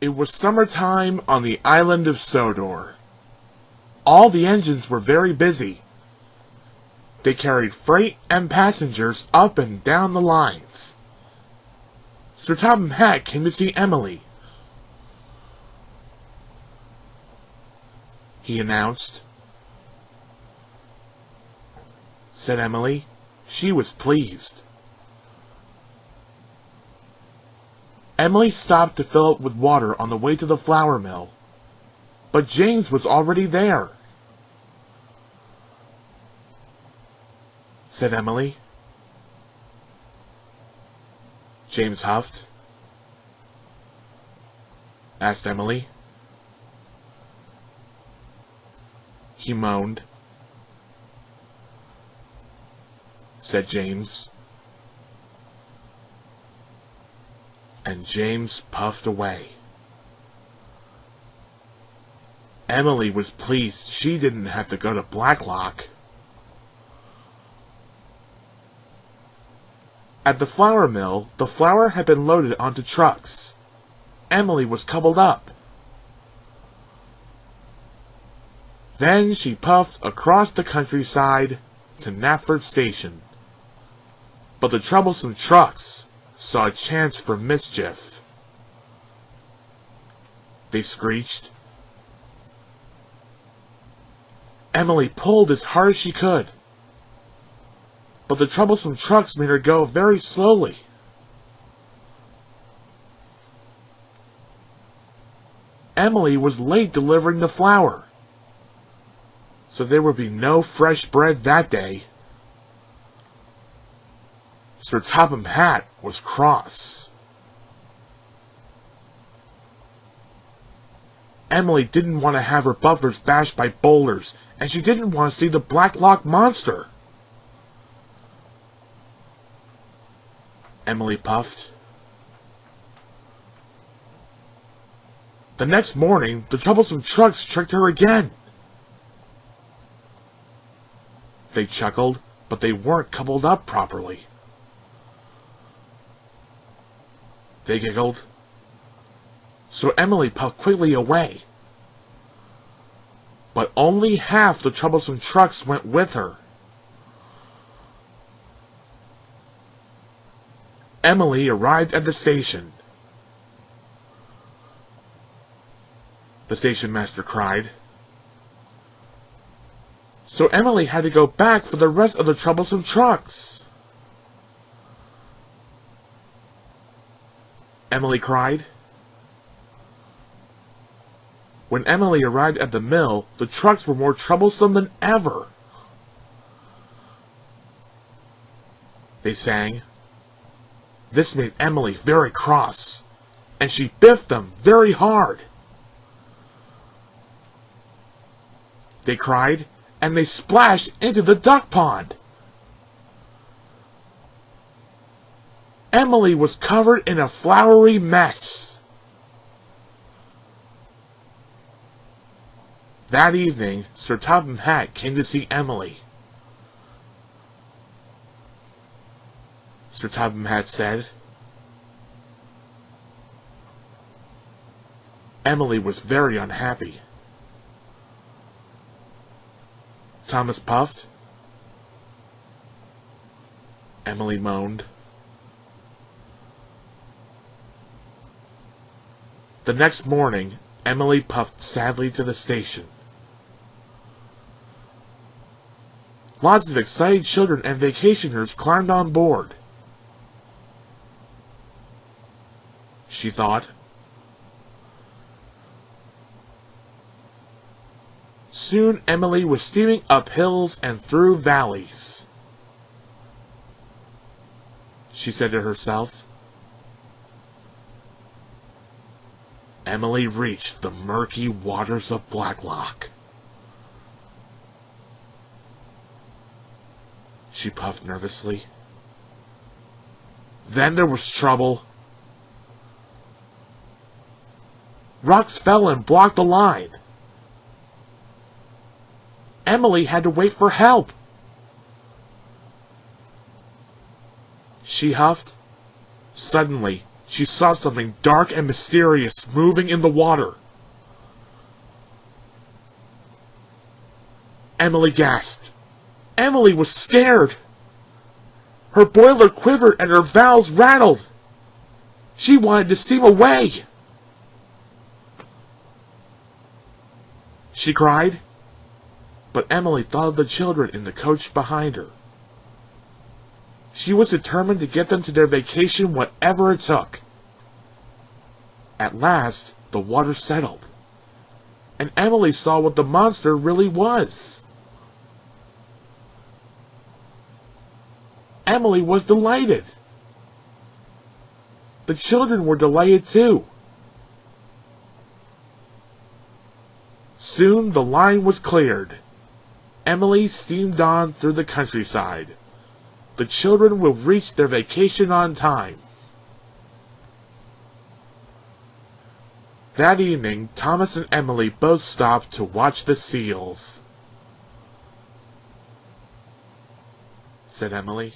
It was summertime on the island of Sodor. All the engines were very busy. They carried freight and passengers up and down the lines. Sir Topham Hatt came to see Emily. He announced. Said Emily. She was pleased. Emily stopped to fill it with water on the way to the flour mill, but James was already there. Said Emily. James huffed. Asked Emily. He moaned. Said James. And James puffed away. Emily was pleased she didn't have to go to Blacklock. At the flour mill, the flour had been loaded onto trucks. Emily was coupled up. Then she puffed across the countryside to Knapford Station. But the troublesome trucks saw a chance for mischief. They screeched. Emily pulled as hard as she could, but the troublesome trucks made her go very slowly. Emily was late delivering the flour, so there would be no fresh bread that day. Sir Topham Hatt was cross. Emily didn't want to have her buffers bashed by boulders, and she didn't want to see the Blacklock monster. Emily puffed. The next morning, the troublesome trucks tricked her again. They chuckled, but they weren't coupled up properly. They giggled. So Emily puffed quickly away. But only half the troublesome trucks went with her. Emily arrived at the station. The station master cried. So Emily had to go back for the rest of the troublesome trucks. Emily cried. When Emily arrived at the mill, the trucks were more troublesome than ever. They sang. This made Emily very cross, and she biffed them very hard. They cried, and they splashed into the duck pond. Emily was covered in a floury mess. That evening, Sir Topham Hatt came to see Emily. Sir Topham Hatt said. Emily was very unhappy. Thomas puffed. Emily moaned. The next morning, Emily puffed sadly to the station. Lots of excited children and vacationers climbed on board. She thought. Soon Emily was steaming up hills and through valleys. She said to herself. Emily reached the murky waters of Blacklock. She puffed nervously. Then there was trouble. Rocks fell and blocked the line. Emily had to wait for help. She huffed. Suddenly, she saw something dark and mysterious moving in the water. Emily gasped. Emily was scared. Her boiler quivered and her valves rattled. She wanted to steam away. She cried, but Emily thought of the children in the coach behind her. She was determined to get them to their vacation whatever it took. At last, the water settled, and Emily saw what the monster really was. Emily was delighted. The children were delighted too. Soon the line was cleared. Emily steamed on through the countryside. The children will reach their vacation on time. That evening, Thomas and Emily both stopped to watch the seals. Said Emily.